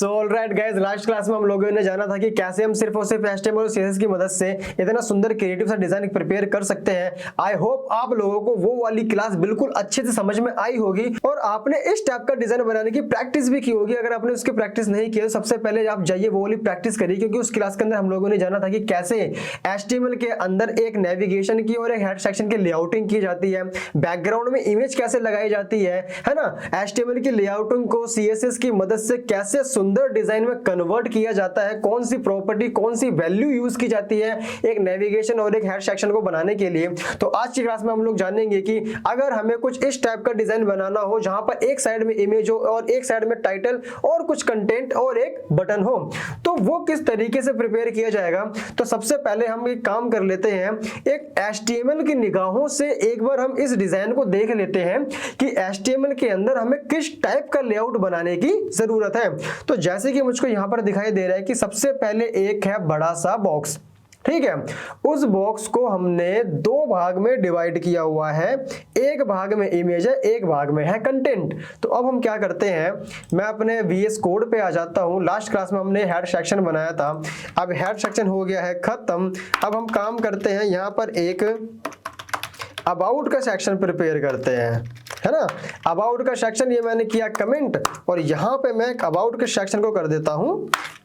So alright guys, last class में हम लोगों ने जाना था कि कैसे हम सिर्फ और सिर्फ HTML और CSS की मदद से इतना सुंदर क्रिएटिव सा डिजाइन प्रिपेयर कर सकते हैं। आई होप आप लोगों को वो वाली क्लास बिल्कुल अच्छे से समझ में आई होगी और आपने इस टाइप का डिजाइन बनाने की प्रैक्टिस भी की होगी। अगर आपने उसकी प्रैक्टिस नहीं की तो सबसे पहले आप जाइए वो वाली प्रैक्टिस करिए, क्योंकि उस क्लास के अंदर हम लोगों ने जाना था कि कैसे HTML के अंदर एक नेविगेशन की और एक हेड सेक्शन की लेआउटिंग की जाती है, बैकग्राउंड में इमेज कैसे लगाई जाती है ना, HTML की लेआउटिंग को CSS की मदद से कैसे सुंदर डिजाइन में कन्वर्ट किया जाता है, कौन सी प्रॉपर्टी कौन सी वैल्यू यूज की जाती है एक नेविगेशन और एक हेड सेक्शन को बनाने के लिए। तो आज की क्लास में हम लोग जानेंगे कि अगर हमें कुछ इस टाइप का डिजाइन बनाना हो जहां पर एक साइड में इमेज हो और एक साइड में टाइटल और कुछ कंटेंट और एक बटन हो, तो वो किस तरीके से प्रिपेयर किया जाएगा। तो सबसे पहले हम एक काम कर लेते हैं, एक HTML की निगाहों से एक बार हम इस डिजाइन को देख लेते हैं कि HTML के अंदर हमें किस टाइप का लेआउट बनाने की जरूरत है। तो जैसे कि मुझको यहां पर दिखाई दे रहा है कि सबसे पहले एक है बड़ा सा बॉक्स, ठीक है। उस बॉक्स को हमने दो भाग में डिवाइड किया हुआ है, एक भाग में इमेज है, एक भाग में है कंटेंट। तो अब हम क्या करते हैं, मैं अपने VS कोड पे आ जाता हूं। लास्ट क्लास में हमने हेड सेक्शन बनाया था, अब हेड सेक्शन हो गया है खत्म। अब हम काम करते हैं, यहां पर एक अबाउट का सेक्शन प्रिपेयर करते हैं, है ना। अबाउट का सेक्शन ये मैंने किया कमेंट, और यहां पे मैं अबाउट के सेक्शन को कर देता हूं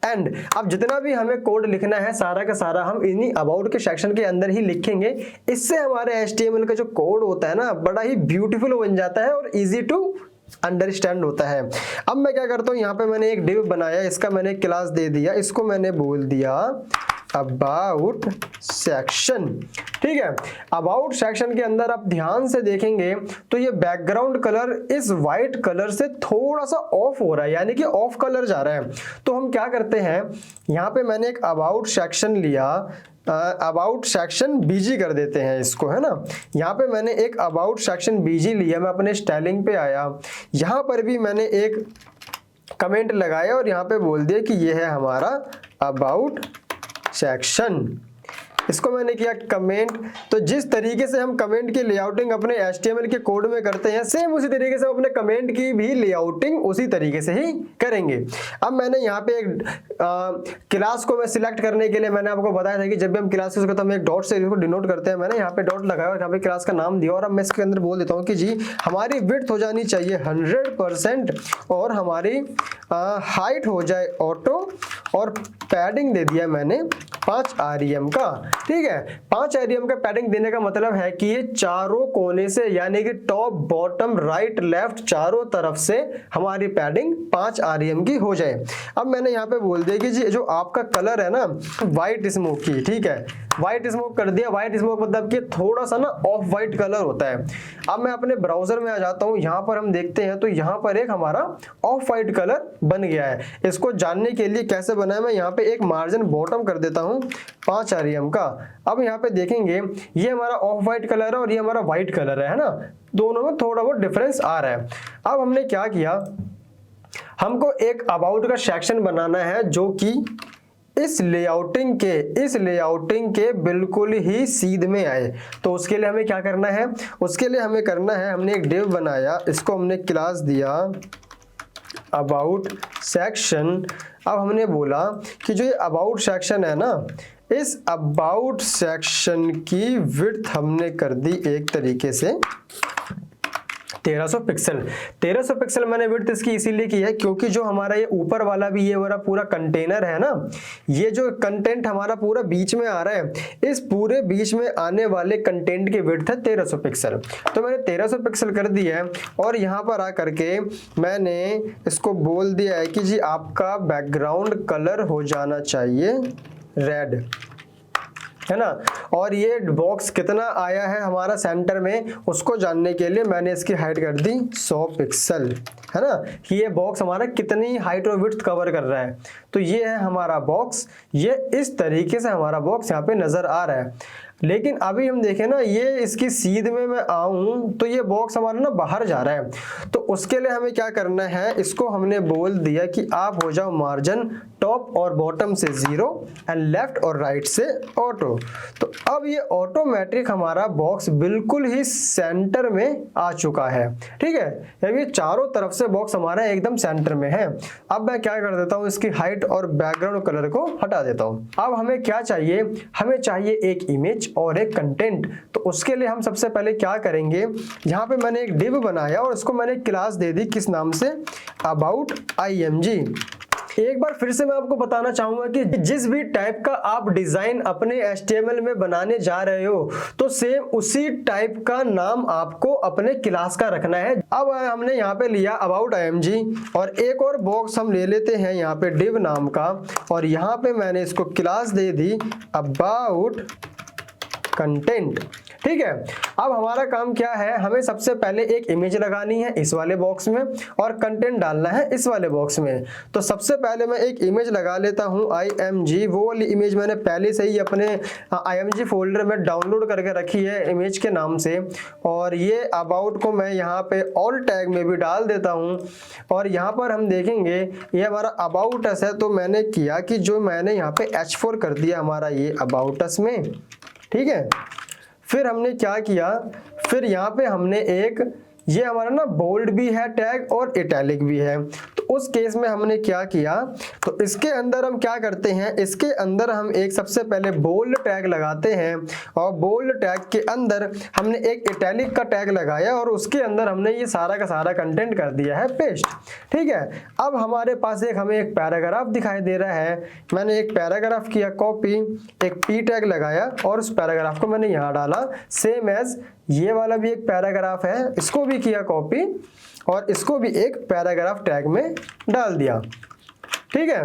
एंड। अब जितना भी हमें कोड लिखना है सारा का सारा हम इन्हीं अबाउट के सेक्शन के अंदर ही लिखेंगे। इससे हमारे HTML का जो कोड होता है ना, बड़ा ही ब्यूटीफुल बन जाता है और इजी टू अंडरस्टैंड होता है। अब मैं क्या करता हूं, यहाँ पे मैंने एक डिव बनाया, इसका मैंने क्लास दे दिया, इसको मैंने बोल दिया अबाउट सेक्शन, ठीक है। अबाउट सेक्शन के अंदर आप ध्यान से देखेंगे तो ये बैकग्राउंड कलर इस वाइट कलर से थोड़ा सा ऑफ हो रहा है, यानी कि ऑफ कलर जा रहा है। तो हम क्या करते हैं, यहाँ पे मैंने एक अबाउट सेक्शन लिया, अबाउट सेक्शन BG कर देते हैं इसको, है ना। यहाँ पे मैंने एक अबाउट सेक्शन BG लिया, मैं अपने स्टाइलिंग पे आया, यहाँ पर भी मैंने एक कमेंट लगाया और यहाँ पे बोल दिया कि ये है हमारा अबाउट सेक्शन। इसको मैंने किया कमेंट। तो जिस तरीके से हम कमेंट की लेआउटिंग अपने HTML के कोड में करते हैं, सेम उसी तरीके से हम अपने कमेंट की भी लेआउटिंग उसी तरीके से ही करेंगे। अब मैंने यहाँ पे एक क्लास को मैं सिलेक्ट करने के लिए मैंने आपको बताया था कि जब भी हम क्लास को तो हम एक डॉट से इसको डिनोट करते हैं। मैंने यहाँ पे डॉट लगाया और यहाँ पे क्लास का नाम दिया, और अब मैं इसके अंदर बोल देता हूँ कि जी हमारी विड्थ हो जानी चाहिए 100% और हमारी हाइट हो जाए ऑटो, और पैडिंग दे दिया मैंने 5 REM का, ठीक है। 5 REM का पैडिंग देने का मतलब है कि ये चारों कोने से, यानी कि टॉप बॉटम राइट लेफ्ट चारों तरफ से हमारी पैडिंग 5 REM की हो जाए। अब मैंने यहाँ पे बोल दिया कि जी जो आपका कलर है ना व्हाइट स्मोक की, ठीक है, व्हाइट स्मोक कर दिया। व्हाइट स्मोक मतलब कि थोड़ा सा ना ऑफ व्हाइट कलर होता है। अब मैं अपने ब्राउजर में आ जाता हूँ, यहाँ पर हम देखते हैं तो यहाँ पर एक हमारा ऑफ व्हाइट कलर बन गया है। इसको जानने के लिए कैसे बना है, मैं यहाँ पे एक मार्जिन बॉटम कर देता हूँ 5 REM का। अब यहाँ पे देखेंगे ये हमारा ऑफ व्हाइट कलर है और ये हमारा व्हाइट कलर है ना, दोनों में थोड़ा बहुत डिफरेंस आ रहा है। अब हमने क्या किया, हमको एक अबाउट का सेक्शन बनाना है जो कि इस लेआउटिंग के बिल्कुल ही सीध में आए। तो उसके लिए हमें क्या करना है, उसके लिए हमें करना है, हमने एक डिव बनाया, इसको हमने क्लास दिया अबाउट सेक्शन। अब हमने बोला कि जो ये अबाउट सेक्शन है ना, इस अबाउट सेक्शन की विड्थ हमने कर दी एक तरीके से 1300 पिक्सल। 1300 पिक्सल मैंने विड्थ इसकी इसीलिए की है क्योंकि जो हमारा ये ऊपर वाला भी ये हमारा पूरा कंटेनर है ना, ये जो कंटेंट हमारा पूरा बीच में आ रहा है, इस पूरे बीच में आने वाले कंटेंट की विड्थ है 1300 पिक्सल। तो मैंने 1300 पिक्सल कर दिया है और यहाँ पर आ करके मैंने इसको बोल दिया है कि जी आपका बैकग्राउंड कलर हो जाना चाहिए रेड, है ना। और ये बॉक्स कितना आया है हमारा सेंटर में, उसको जानने के लिए मैंने इसकी हाइट कर दी 100 पिक्सल, है ना, कि ये बॉक्स हमारा कितनी हाइट और विड्थ कवर कर रहा है। तो ये है हमारा बॉक्स, ये इस तरीके से हमारा बॉक्स यहाँ पे नजर आ रहा है। लेकिन अभी हम देखें ना, ये इसकी सीध में मैं आऊं तो ये बॉक्स हमारा ना बाहर जा रहा है। तो उसके लिए हमें क्या करना है, इसको हमने बोल दिया कि आप हो जाओ मार्जिन टॉप और बॉटम से 0 एंड लेफ्ट और राइट से ऑटो। तो अब ये ऑटोमेटिक हमारा बॉक्स बिल्कुल ही सेंटर में आ चुका है, ठीक है। अब ये चारों तरफ से बॉक्स हमारा एकदम सेंटर में है। अब मैं क्या कर देता हूँ, इसकी हाइट और बैकग्राउंड कलर को हटा देता हूँ। अब हमें क्या चाहिए, हमें चाहिए एक इमेज और एक कंटेंट। तो उसके लिए हम सबसे पहले क्या करेंगे, यहाँ पे मैंने एक डिव बनाया और उसको मैंने क्लास दे दी, किस नाम से, अबाउट img। एक बार फिर से मैं आपको बताना चाहूंगा कि जिस भी टाइप का आप डिजाइन अपने HTML में बनाने जा रहे हो तो सेम उसी टाइप का नाम आपको अपने क्लास का रखना है। अब हमने यहाँ पे लिया अबाउट img और एक और बॉक्स हम ले लेते हैं यहाँ पे div नाम का, और यहाँ पे मैंने इसको class they the about content. ठीक है, अब हमारा काम क्या है, हमें सबसे पहले एक इमेज लगानी है इस वाले बॉक्स में और कंटेंट डालना है इस वाले बॉक्स में। तो सबसे पहले मैं एक इमेज लगा लेता हूं img। वो वाली इमेज मैंने पहले से ही अपने img फोल्डर में डाउनलोड करके रखी है इमेज के नाम से, और ये अबाउट को मैं यहाँ पे ऑल टैग में भी डाल देता हूँ। और यहाँ पर हम देखेंगे ये हमारा अबाउट अस है, तो मैंने किया कि जो मैंने यहाँ पे H4 कर दिया हमारा ये अबाउट अस में। ठीक है, फिर हमने क्या किया, फिर यहाँ पे हमने एक, ये हमारा ना बोल्ड भी है टैग और इटैलिक भी है। तो उस केस में हमने क्या किया, तो इसके अंदर हम क्या करते हैं, इसके अंदर हम एक सबसे पहले बोल्ड टैग लगाते हैं और बोल्ड टैग के अंदर हमने एक इटैलिक का टैग लगाया और उसके अंदर हमने ये सारा का सारा कंटेंट कर दिया है पेस्ट। ठीक है, अब हमारे पास हमें एक पैराग्राफ दिखाई दे रहा है। मैंने एक पैराग्राफ किया कॉपी, एक पी टैग लगाया और उस पैराग्राफ को मैंने यहाँ डाला। सेम एज ये वाला भी एक पैराग्राफ है, इसको भी किया कॉपी और इसको भी एक पैराग्राफ टैग में डाल दिया। ठीक है,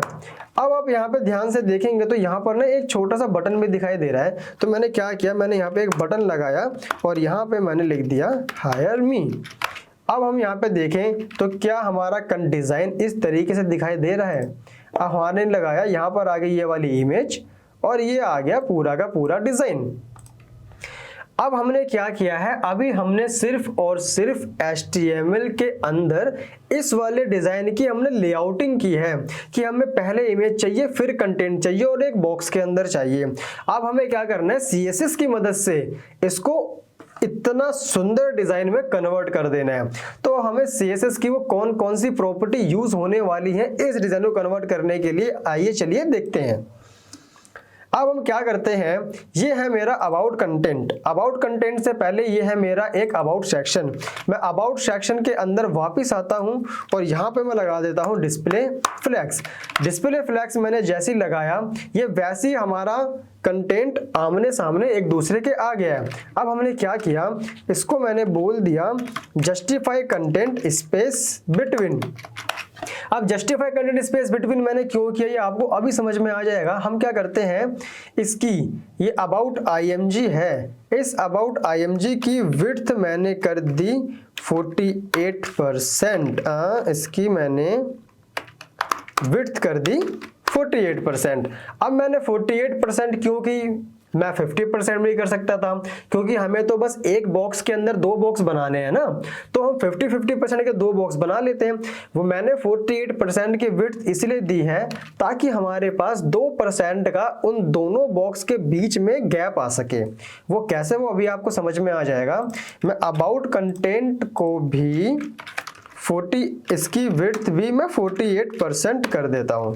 अब आप यहाँ पे ध्यान से देखेंगे तो यहाँ पर ना एक छोटा सा बटन भी दिखाई दे रहा है। तो मैंने क्या किया, मैंने यहाँ पे एक बटन लगाया और यहाँ पे मैंने लिख दिया हायर मी। अब हम यहाँ पे देखें तो क्या हमारा डिजाइन इस तरीके से दिखाई दे रहा है। अब हमने लगाया, यहाँ पर आ गई ये वाली इमेज और ये आ गया पूरा का पूरा डिजाइन। अब हमने क्या किया है, अभी हमने सिर्फ और सिर्फ HTML के अंदर इस वाले डिजाइन की हमने लेआउटिंग की है कि हमें पहले इमेज चाहिए, फिर कंटेंट चाहिए और एक बॉक्स के अंदर चाहिए। अब हमें क्या करना है, CSS की मदद से इसको इतना सुंदर डिजाइन में कन्वर्ट कर देना है। तो हमें CSS की वो कौन कौन सी प्रॉपर्टी यूज होने वाली है इस डिजाइन को कन्वर्ट करने के लिए, आइए चलिए देखते हैं। अब हम क्या करते हैं, ये है मेरा अबाउट कंटेंट। अबाउट कंटेंट से पहले ये है मेरा एक अबाउट सेक्शन। मैं अबाउट सेक्शन के अंदर वापस आता हूं और यहाँ पे मैं लगा देता हूं डिस्प्ले फ्लैग्स। डिस्प्ले फ्लैग्स मैंने जैसे ही लगाया, ये वैसे ही हमारा कंटेंट आमने सामने एक दूसरे के आ गया है। अब हमने क्या किया, इसको मैंने बोल दिया जस्टिफाई कंटेंट स्पेस बिटवीन। अब जस्टिफाई कंटेंट स्पेस बिटवीन मैंने क्यों किया ये आपको अभी समझ में आ जाएगा। हम क्या करते हैं, इसकी ये अबाउट img है, इस अबाउट img की विड्थ मैंने कर दी 48%। इसकी मैंने विड्थ कर दी 48%। अब मैंने 48% क्यों की, मैं 50% भी कर सकता था क्योंकि हमें तो बस एक बॉक्स के अंदर दो बॉक्स बनाने हैं ना, तो हम 50% के दो बॉक्स बना लेते हैं। वो मैंने 48% की विड्थ इसलिए दी है ताकि हमारे पास 2% का उन दोनों बॉक्स के बीच में गैप आ सके। वो कैसे, वो अभी आपको समझ में आ जाएगा। मैं अबाउट कंटेंट को भी 40, इसकी विड्थ भी मैं 48% कर देता हूँ।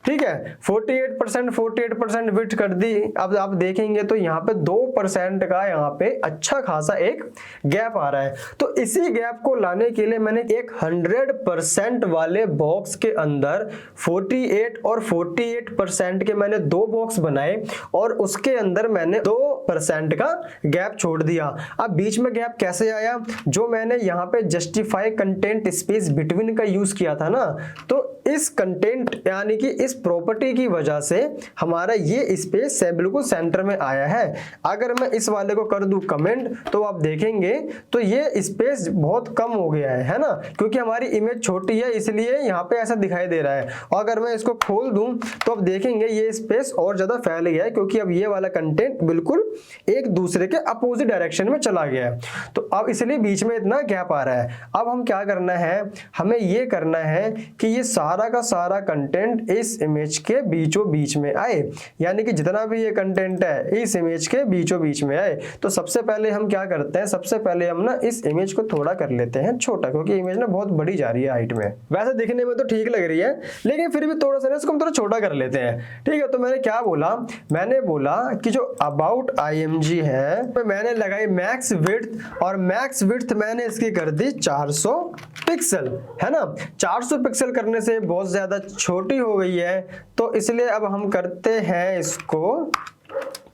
ठीक है, 48% विड्थ कर दी। अब आप देखेंगे तो यहाँ पे 2% का यहाँ पे अच्छा खासा एक गैप आ रहा है। तो इसी गैप को लाने के लिए मैंने एक 100% वाले बॉक्स के अंदर 48 और 48% के मैंने दो बॉक्स बनाए और उसके अंदर मैंने 2% का गैप छोड़ दिया। अब बीच में गैप कैसे आया, जो मैंने यहाँ पे जस्टिफाई कंटेंट स्पेस बिटवीन का यूज किया था ना, तो इस कंटेंट यानी कि इस प्रॉपर्टी की वजह से हमारा ये स्पेस से बिल्कुल सेंटर में आया है। अगर मैं इस वाले को कर दूं कमेंट तो आप देखेंगे तो ये स्पेस बहुत कम हो गया है ना, क्योंकि हमारी इमेज छोटी है इसलिए यहाँ पे ऐसा दिखाई दे रहा है। और अगर मैं इसको खोल दूं तो आप देखेंगे ये स्पेस और ज्यादा फैल गया है क्योंकि अब ये वाला कंटेंट बिल्कुल एक दूसरे के अपोजिट डायरेक्शन में चला गया है। तो अब इसलिए बीच में इतना गैप आ रहा है। अब हम क्या करना है, हमें ये करना है कि ये सारा का सारा कंटेंट इस इमेज के बीचों बीच में आए, यानी कि जितना भी ये कंटेंट है इस इमेज के बीचों बीच में आए। तो सबसे पहले हम क्या करते हैं, सबसे पहले हम ना इस इमेज को थोड़ा कर लेते हैं छोटा, क्योंकि इमेज ना बहुत बड़ी जा रही है हाइट में। वैसे दिखने में तो ठीक लग रही है, लेकिन फिर भी थोड़ा सा ना इसको हम थोड़ा छोटा कर लेते हैं, ठीक है। तो मैंने क्या बोला, मैंने बोला कि जो अबाउट IMG है तो मैंने लगाई मैक्स विड्थ, और मैक्स विड्थ मैंने इसकी कर दी 400 पिक्सल, है ना। 400 पिक्सल करने से बहुत ज्यादा छोटी हो गई है, तो इसलिए अब हम करते हैं इसको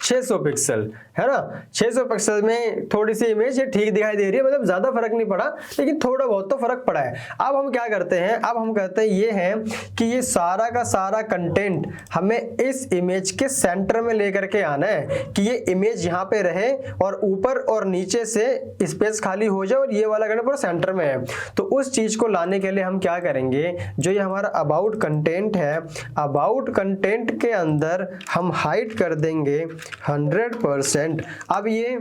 600 पिक्सल, है ना। 600 पिक्सल में थोड़ी सी इमेज ये ठीक दिखाई दे रही है, मतलब ज्यादा फर्क नहीं पड़ा, लेकिन थोड़ा बहुत तो फर्क पड़ा है। अब हम क्या करते हैं, अब हम कहते हैं ये है कि ये सारा का सारा कंटेंट हमें इस इमेज के सेंटर में लेकर के आना है, कि ये इमेज यहाँ पे रहे और ऊपर और नीचे से स्पेस खाली हो जाए और ये वाला कंटेंट पूरा सेंटर में है। तो उस चीज को लाने के लिए हम क्या करेंगे, जो ये हमारा अबाउट कंटेंट है, अबाउट कंटेंट के अंदर हम हाइट कर देंगे 100%। अब ये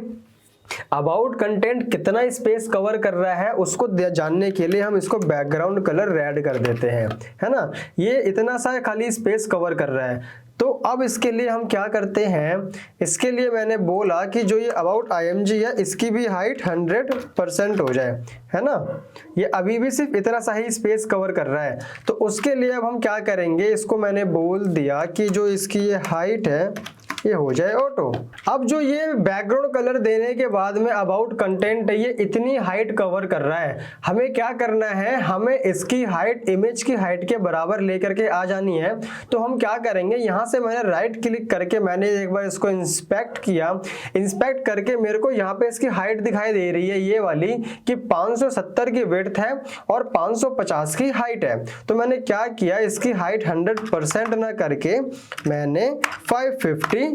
अबाउट कंटेंट कितना स्पेस कवर कर रहा है उसको जानने के लिए हम इसको बैकग्राउंड कलर रेड कर देते हैं, है ना। ये इतना सा खाली स्पेस कवर कर रहा है। तो अब इसके लिए हम क्या करते हैं, इसके लिए मैंने बोला कि जो ये अबाउट IMG है इसकी भी हाइट 100% हो जाए, है ना। ये अभी भी सिर्फ इतना सा ही स्पेस कवर कर रहा है। तो उसके लिए अब हम क्या करेंगे, इसको मैंने बोल दिया कि जो इसकी ये हाइट है ये हो जाए ऑटो। अब जो ये बैकग्राउंड कलर देने के बाद में अबाउट कंटेंट है ये इतनी हाइट कवर कर रहा है, हमें क्या करना है, हमें इसकी हाइट इमेज की हाइट के बराबर लेकर के आ जानी है। तो हम क्या करेंगे, यहाँ से मैंने राइट क्लिक करके मैंने एक बार इसको इंस्पेक्ट किया, इंस्पेक्ट करके मेरे को यहाँ पे इसकी हाइट दिखाई दे रही है ये वाली कि 570 की विड्थ है और 550 की हाइट है। तो मैंने क्या किया, इसकी हाइट 100% ना करके मैंने 550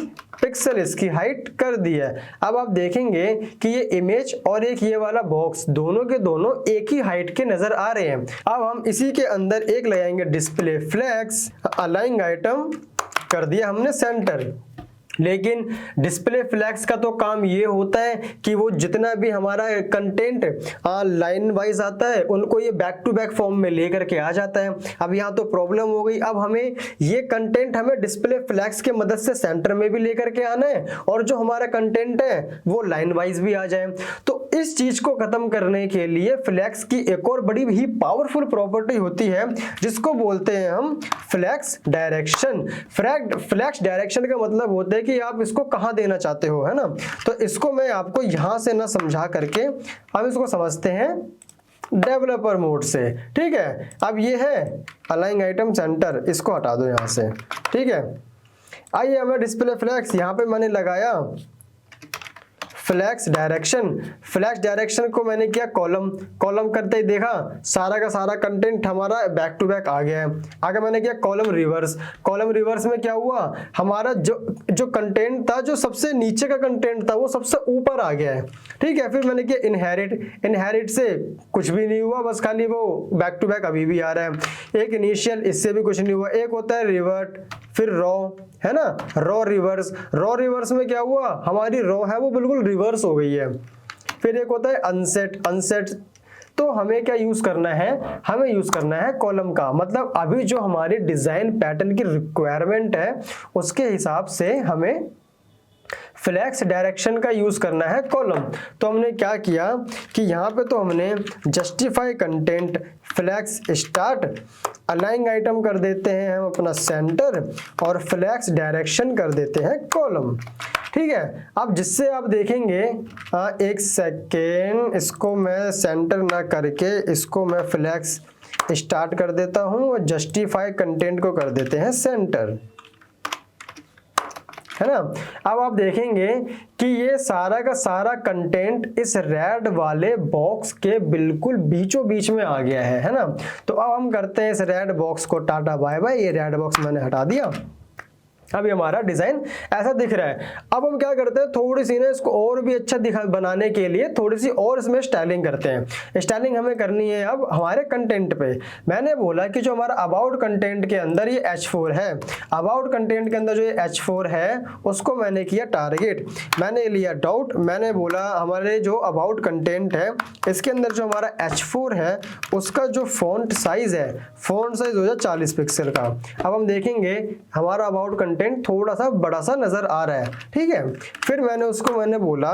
पिक्सल इसकी हाइट कर दी है। अब आप देखेंगे कि ये इमेज और एक ये वाला बॉक्स दोनों के दोनों एक ही हाइट के नजर आ रहे हैं। अब हम इसी के अंदर एक लगाएंगे डिस्प्ले फ्लेक्स, अलाइन आइटम कर दिया हमने सेंटर। लेकिन डिस्प्ले फ्लैग्स का तो काम ये होता है कि वो जितना भी हमारा कंटेंट लाइन वाइज आता है उनको ये बैक टू बैक फॉर्म में लेकर के आ जाता है। अब यहाँ तो प्रॉब्लम हो गई, अब हमें ये कंटेंट हमें डिस्प्ले फ्लैग्स के मदद से सेंटर में भी लेकर के आना है और जो हमारा कंटेंट है वो लाइन वाइज भी आ जाए। तो इस चीज को खत्म करने के लिए फ्लैक्स की एक और बड़ी ही पावरफुल प्रॉपर्टी होती है जिसको बोलते हैं हम फ्लैक्स डायरेक्शन। फ्लैक्स डायरेक्शन का मतलब होता है कि आप इसको कहां देना चाहते हो, है ना। तो इसको मैं आपको यहां से ना समझा करके हम इसको समझते हैं डेवलपर मोड से, ठीक है। अब ये है अलाइन आइटम सेंटर, इसको हटा दो यहां से, ठीक है। आइए हमें डिस्प्ले फ्लैक्स यहां पे मैंने लगाया फ्लैक्स डायरेक्शन। फ्लैक्स डायरेक्शन को मैंने किया कॉलम करते ही देखा सारा का सारा कंटेंट हमारा बैक टू बैक आ गया है। आगे मैंने किया कॉलम रिवर्स में क्या हुआ, हमारा जो कंटेंट था, जो सबसे नीचे का कंटेंट था वो सबसे ऊपर आ गया है, ठीक है। फिर मैंने किया इनहेरिट से कुछ भी नहीं हुआ, बस खाली वो बैक टू बैक अभी भी आ रहा है। एक इनिशियल, इससे भी कुछ नहीं हुआ। एक होता है रिवर्ट, फिर रॉ, है ना, रॉ रिवर्स में क्या हुआ, हमारी रॉ है वो बिल्कुल रिवर्स हो गई है। फिर एक होता है अनसेट। तो हमें क्या यूज करना है, हमें यूज करना है कॉलम का, मतलब अभी जो हमारी डिजाइन पैटर्न की रिक्वायरमेंट है उसके हिसाब से हमें फ्लैक्स डायरेक्शन का यूज करना है कॉलम। तो हमने क्या किया कि यहाँ पे तो हमने justify content flex start, align item कर देते हैं हम अपना सेंटर और फ्लैक्स डायरेक्शन कर देते हैं कॉलम, ठीक है। अब जिससे आप देखेंगे, एक सेकेंड, इसको मैं सेंटर ना करके इसको मैं फ्लैक्स स्टार्ट कर देता हूं और जस्टिफाई कंटेंट को कर देते हैं सेंटर, है ना। अब आप देखेंगे कि ये सारा का सारा कंटेंट इस रेड वाले बॉक्स के बिल्कुल बीचों बीच में आ गया है ना। तो अब हम करते हैं इस रेड बॉक्स को टाटा बाय बाय। ये रेड बॉक्स मैंने हटा दिया। अभी हमारा डिजाइन ऐसा दिख रहा है। अब हम क्या करते हैं, थोड़ी सी ना इसको और भी अच्छा बनाने के लिए थोड़ी सी और इसमें स्टाइलिंग करते हैं। स्टाइलिंग हमें करनी है अब हमारे कंटेंट पे। मैंने बोला कि जो हमारा अबाउट कंटेंट के अंदर ये H4 है, अबाउट कंटेंट के अंदर जो ये H4 है उसको मैंने किया टारगेट, मैंने लिया डॉट, मैंने बोला हमारे जो अबाउट कंटेंट है इसके अंदर जो हमारा H4 है उसका जो फॉन्ट साइज है, फॉन्ट साइज हो जाए 40 पिक्सल का। अब हम देखेंगे हमारा अबाउट कंटेंट थोड़ा सा बड़ा सा नजर आ रहा है, ठीक है। फिर मैंने बोला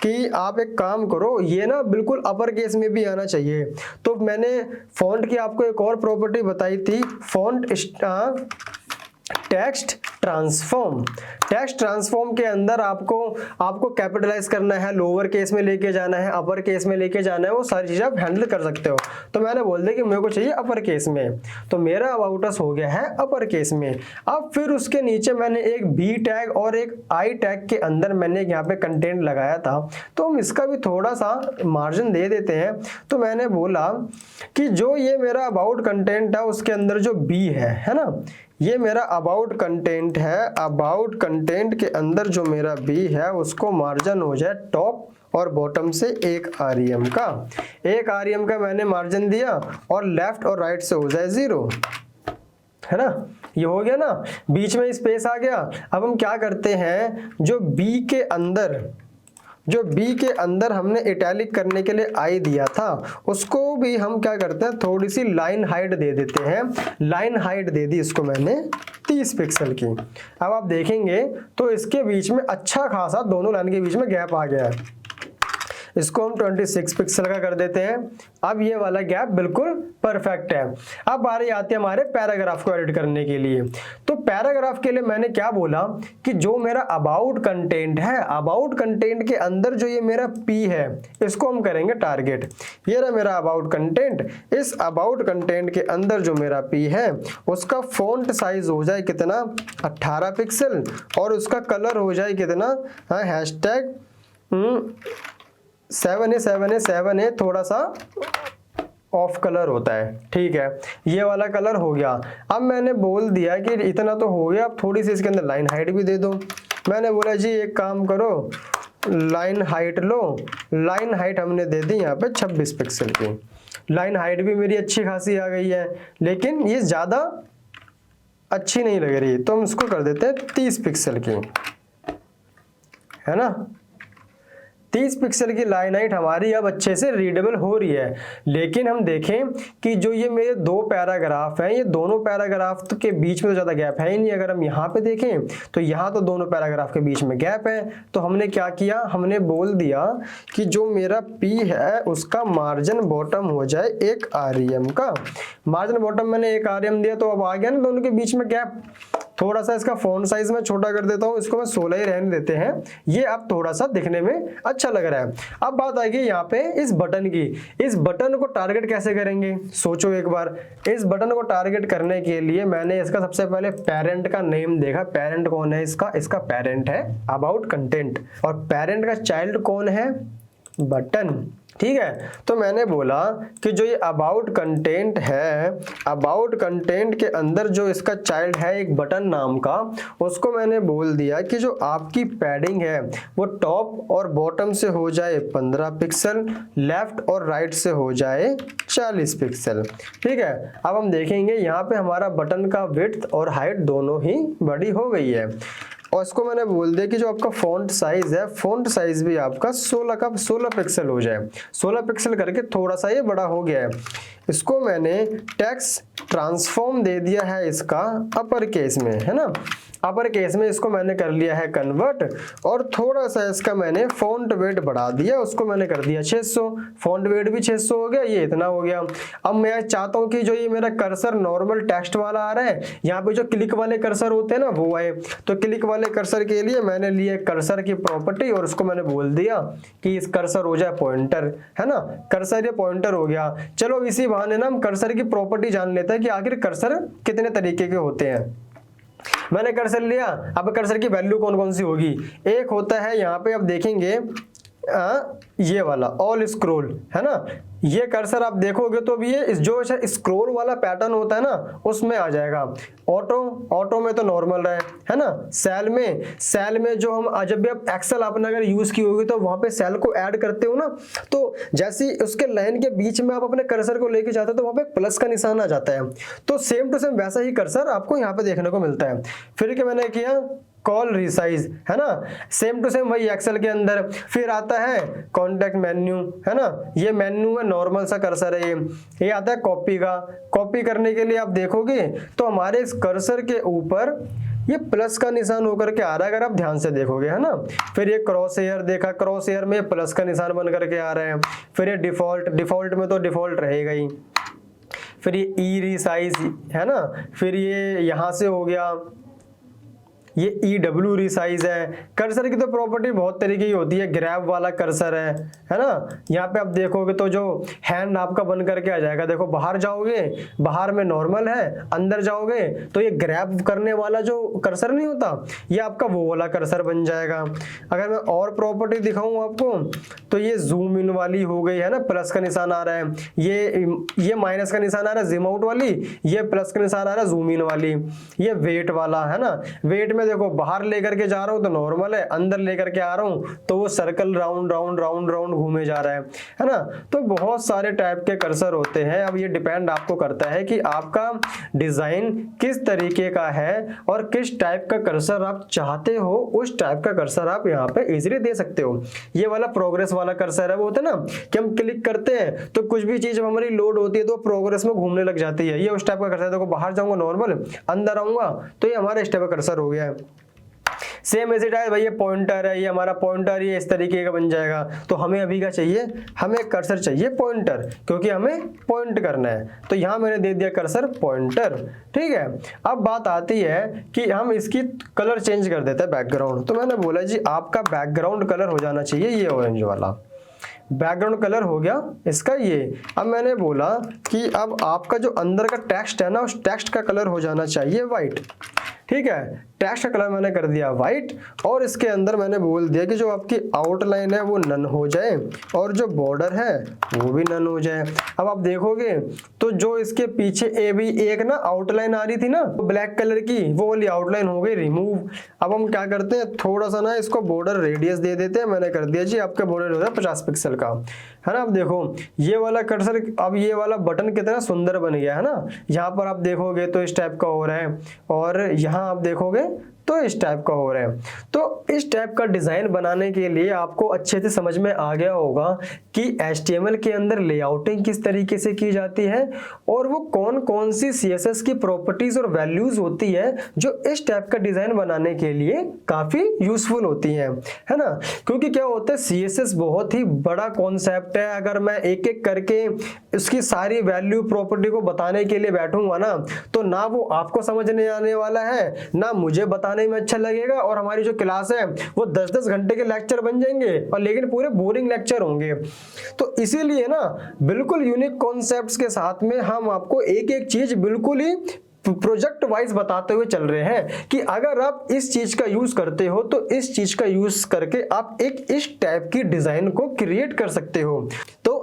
कि आप एक काम करो, ये ना बिल्कुल अपर केस में भी आना चाहिए। तो मैंने फॉन्ट की आपको एक और प्रॉपर्टी बताई थी, font text transform. Text transform के अंदर आपको कैपिटलाइज करना है, लोअर केस में लेके जाना है, अपर केस में लेके जाना है, वो सारी चीजें आप हैंडल कर सकते हो। तो मैंने बोल दिया कि मेरे को चाहिए अपर केस में, तो मेरा अबाउट अस हो गया है अपर केस में। अब फिर उसके नीचे मैंने एक बी टैग और एक आई टैग के अंदर मैंने यहाँ पे कंटेंट लगाया था, तो हम इसका भी थोड़ा सा मार्जिन दे देते हैं। तो मैंने बोला कि जो ये मेरा अबाउट कंटेंट है उसके अंदर जो बी है ना, ये मेरा अबाउट कंटेंट है, अबाउट कंटेंट के अंदर जो मेरा बी है उसको मार्जिन हो जाए टॉप और बॉटम से 1 REM का, 1 REM का मैंने मार्जिन दिया, और लेफ्ट और राइट से हो जाए 0, है ना। ये हो गया ना, बीच में स्पेस आ गया। अब हम क्या करते हैं, जो बी के अंदर हमने इटैलिक करने के लिए आई दिया था उसको भी हम क्या करते हैं, थोड़ी सी लाइन हाइट दे देते हैं। लाइन हाइट दे दी इसको मैंने 30 पिक्सल की। अब आप देखेंगे तो इसके बीच में अच्छा खासा दोनों लाइन के बीच में गैप आ गया है, इसको हम 26 पिक्सल का कर देते हैं। अब ये वाला गैप बिल्कुल परफेक्ट है। अब बारी आती है हमारे पैराग्राफ को एडिट करने के लिए। तो पैराग्राफ के लिए मैंने क्या बोला कि जो मेरा अबाउट कंटेंट है, अबाउट कंटेंट के अंदर जो ये मेरा P है इसको हम करेंगे टारगेट। ये रहा मेरा अबाउट कंटेंट, इस अबाउट कंटेंट के अंदर जो मेरा P है उसका फॉन्ट साइज हो जाए कितना, 18 पिक्सल, और उसका कलर हो जाए कितना, हैशटैग 7A थोड़ा सा ऑफ कलर होता है, ठीक है। ये वाला कलर हो गया। अब मैंने बोल दिया कि इतना तो हो गया, अब थोड़ी सी इसके अंदर लाइन हाइट भी दे दो। मैंने बोला जी एक काम करो, लाइन हाइट लो, लाइन हाइट हमने दे दी यहाँ पे 26 पिक्सल की। लाइन हाइट भी मेरी अच्छी खासी आ गई है, लेकिन ये ज़्यादा अच्छी नहीं लग रही, तो हम इसको कर देते हैं 30 पिक्सल की, है ना। 30 पिक्सल की लाइन हाइट हमारी अब अच्छे से रीडेबल हो रही है। लेकिन हम देखें कि जो ये मेरे 2 पैराग्राफ हैं, ये दोनों पैराग्राफ के बीच में तो ज़्यादा गैप है ही नहीं। अगर हम यहाँ पे देखें तो यहाँ तो दोनों पैराग्राफ के बीच में गैप है। तो हमने क्या किया, हमने बोल दिया कि जो मेरा P है उसका मार्जिन बॉटम हो जाए 1 REM का। मार्जिन बॉटम मैंने 1 REM दिया, तो अब आ गया ना दोनों के बीच में गैप। थोड़ा सा इसका फॉन्ट साइज में छोटा कर देता हूँ, इसको मैं 16 ही रहने देते हैं। ये अब थोड़ा सा दिखने में अच्छा लग रहा है। अब बात आएगी यहाँ पे इस बटन की। इस बटन को टारगेट कैसे करेंगे, सोचो एक बार। इस बटन को टारगेट करने के लिए मैंने इसका सबसे पहले पेरेंट का नेम देखा। पेरेंट कौन है इसका पेरेंट है अबाउट कंटेंट, और पेरेंट का चाइल्ड कौन है, बटन, ठीक है। तो मैंने बोला कि जो ये अबाउट कंटेंट है, अबाउट कंटेंट के अंदर जो इसका चाइल्ड है एक बटन नाम का, उसको मैंने बोल दिया कि जो आपकी पैडिंग है वो टॉप और बॉटम से हो जाए 15 पिक्सल, लेफ्ट और राइट से हो जाए 40 पिक्सल, ठीक है। अब हम देखेंगे यहाँ पे हमारा बटन का विड्थ और हाइट दोनों ही बड़ी हो गई है। और इसको मैंने बोल दिया कि जो आपका फॉन्ट साइज है, फॉन्ट साइज भी आपका 16 पिक्सल हो जाए। 16 पिक्सल करके थोड़ा सा ये बड़ा हो गया है। इसको मैंने टेक्स्ट ट्रांसफॉर्म दे दिया है इसका अपर केस में, है ना। अपर केस में इसको मैंने कर लिया है कन्वर्ट, और थोड़ा सा इसका मैंने फॉन्ट वेट बढ़ा दिया, उसको मैंने कर दिया 600। फॉन्ट वेट भी 600 हो गया, ये इतना हो गया। अब मैं चाहता हूँ कि जो ये मेरा कर्सर नॉर्मल टेक्स्ट वाला आ रहा है, यहाँ पे जो क्लिक वाले कर्सर होते हैं ना वो आए। तो क्लिक वाले कर्सर के लिए मैंने लिए कर्सर की प्रॉपर्टी, और उसको मैंने बोल दिया कि इस कर्सर हो जाए पॉइंटर, है ना। कर्सर ये पॉइंटर हो गया। चलो इसी बहाने ना हम कर्सर की प्रॉपर्टी जान लेते हैं कि आखिर कर्सर कितने तरीके के होते हैं। मैंने कर्सर लिया, अब कर्सर की वैल्यू कौन कौन सी होगी। एक होता है यहाँ पे, अब देखेंगे ये वाला ऑल स्क्रॉल, है ना। ये कर्सर आप देखोगे तो भी ये जो स्क्रॉल वाला पैटर्न होता है ना उसमें आ जाएगा। ऑटो में तो नॉर्मल है ना। सेल में जो हम जब भी आप एक्सेल आपने अगर यूज की होगी तो वहां पे सेल को ऐड करते हो ना, तो जैसे उसके लाइन के बीच में आप अपने कर्सर को लेके जाते हो तो वहां पे प्लस का निशान आ जाता है। तो सेम टू सेम वैसा ही कर्सर आपको यहाँ पे देखने को मिलता है। फिर क्या मैंने किया, कॉल रिसाइज, है ना, सेम टू सेम वही एक्सेल के अंदर। फिर आता है कॉन्टेक्ट मेन्यू, है ना, ये मेन्यू है, नॉर्मल सा कर्सर है ये आता है कॉपी का। कॉपी करने के लिए आप देखोगे तो हमारे इस कर्सर के ऊपर ये प्लस का निशान होकर के आ रहा है, अगर आप ध्यान से देखोगे, है ना। फिर ये क्रॉस हेयर देखा, क्रॉस हेयर में प्लस का निशान बन करके आ रहा है। फिर ये डिफॉल्ट में तो डिफॉल्ट रहेगा ही। फिर ये ई रिसाइज, है ना। फिर ये यहां से हो गया, ये EW रिसाइज है। कर्सर की तो प्रॉपर्टी बहुत तरीके की होती है। ग्रैब वाला कर्सर है ना। यहाँ पे आप देखोगे तो जो हैंड आपका बन करके आ जाएगा। देखो बाहर जाओगे, बाहर में नॉर्मल है, अंदर जाओगे तो ये ग्रैब करने वाला जो कर्सर नहीं होता, ये आपका वो वाला कर्सर बन जाएगा। अगर मैं और प्रॉपर्टी दिखाऊं आपको तो ये जूम इन वाली हो गई, है ना, प्लस का निशान आ रहा है। ये माइनस का निशान आ रहा है जिम आउट वाली, ये प्लस का निशान आ रहा है जूम इन वाली। ये वेट वाला, है ना, वेट में देखो बाहर लेकर के जा रहा हूं तो नॉर्मल है, अंदर लेकर के आ रहा हूं तो वो circle round round round round घूमे जा रहा है ना। तो बहुत सारे टाइप के कर्सर होते हैं। अब ये डिपेंड आपको करता है कि आपका डिजाइन किस तरीके का है और किस टाइप का कर्सर आप चाहते हो, उस टाइप का कर्सर आप यहाँ पे इजीली दे सकते हो। ये वाला प्रोग्रेस वाला कर्सर है, वो होता है ना कि हम क्लिक करते हैं तो कुछ भी चीज हमारी लोड होती है तो प्रोग्रेस में घूमने लग जाती है। ये उस टाइप का कर्सर है। देखो बाहर जाऊंगा नॉर्मल, अंदर आऊंगा तो ये हमारा इस टाइप का कर्सर हो गया है। सेम एज इट है भाई, ये पॉइंटर है, ये हमारा पॉइंटर ये इस तरीके का बन जाएगा। तो हमें अभी क्या चाहिए, हमें कर्सर चाहिए पॉइंटर, क्योंकि हमें पॉइंट करना है। तो यहां मैंने दे दिया कर्सर पॉइंटर, ठीक है। अब बात आती है कि हम इसकी कलर चेंज कर देते हैं, बैकग्राउंड। तो मैंने बोला जी आपका बैकग्राउंड कलर हो जाना चाहिए ये ऑरेंज वाला। बैकग्राउंड कलर हो गया इसका ये। अब मैंने बोला कि अब आपका जो अंदर का टेक्स्ट है ना, उस टेक्स्ट का कलर हो जाना चाहिए व्हाइट, ठीक है। टेक्स्ट का कलर मैंने कर दिया व्हाइट, और इसके अंदर मैंने बोल दिया कि जो आपकी आउटलाइन है वो नन हो जाए और जो बॉर्डर है वो भी नन हो जाए। अब आप देखोगे तो जो इसके पीछे एक ना आउटलाइन आ रही थी ना ब्लैक कलर की, वो वाली आउटलाइन हो गई रिमूव। अब हम क्या करते हैं, थोड़ा सा ना इसको बॉर्डर रेडियस दे देते हैं। मैंने कर दिया जी आपका बॉर्डर हो जाए 50 पिक्सल का, है ना। अब देखो ये वाला कर्सर, अब ये वाला बटन कितना सुंदर बन गया, है ना। यहाँ पर आप देखोगे तो इस टाइप का हो रहा है, और यहाँ आप देखोगे तो इस टाइप का हो रहा है। तो इस टाइप का डिजाइन बनाने के लिए आपको अच्छे से समझ में आ गया होगा कि HTML के अंदर लेआउटिंग किस तरीके से की जाती है और वो कौन कौन सी CSS की प्रॉपर्टीज और वैल्यूज होती है जो इस टाइप का डिजाइन बनाने के लिए काफी यूजफुल होती है ना। क्योंकि क्या होता है, CSS बहुत ही बड़ा कॉन्सेप्ट है। अगर मैं एक एक करके उसकी सारी वैल्यू प्रॉपर्टी को बताने के लिए बैठूंगा ना, तो ना वो आपको समझने आने वाला है, ना मुझे बताने में अच्छा लगेगा, और हमारी जो क्लास है वो 10-10 घंटे के लेक्चर बन जाएंगे, और लेकिन पूरे बोरिंग लेक्चर होंगे। तो इसीलिए ना बिल्कुल यूनिक कॉन्सेप्ट्स के साथ में हम आपको एक एक चीज बिल्कुल ही प्रोजेक्ट वाइज बताते हुए चल रहे हैं कि अगर आप इस चीज का यूज करते हो तो इस चीज का यूज करके आप एक इस टाइप की डिजाइन को क्रिएट कर सकते हो। तो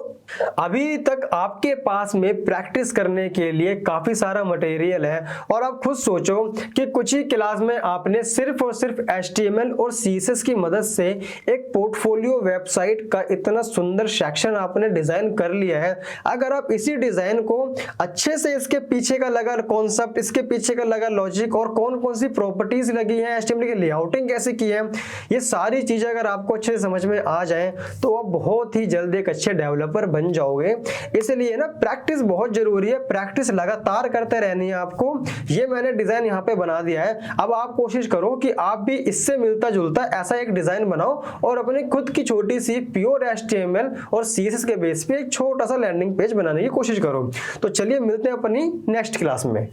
अभी तक आपके पास में प्रैक्टिस करने के लिए काफी सारा मटेरियल है, और आप खुद सोचो कि कुछ ही क्लास में आपने सिर्फ और सिर्फ HTML और CSS की मदद से एक पोर्टफोलियो वेबसाइट का इतना सुंदर सेक्शन आपने डिजाइन कर लिया है। अगर आप इसी डिजाइन को अच्छे से, इसके पीछे का लगा कॉन्सेप्ट, इसके पीछे का लगा लॉजिक, और कौन कौन सी प्रॉपर्टीज लगी है, HTML की लेआउटिंग कैसे की है, ये सारी चीजें अगर आपको अच्छे से समझ में आ जाए तो आप बहुत ही जल्द एक अच्छे डेवलपर बन जाओगे। इसलिए ना प्रैक्टिस बहुत जरूरी है, प्रैक्टिस लगातार करते रहनी है आपको। ये मैंने डिजाइन यहाँ पे बना दिया है। अब आप कोशिश करो कि आप भी इससे मिलता जुलता ऐसा एक डिजाइन बनाओ और अपनी खुद की छोटी सी प्योर HTML और CSS के बेस पे एक छोटा सा लैंडिंग पेज बनाने की कोशिश करो। तो चलिए मिलते हैं अपनी नेक्स्ट क्लास में।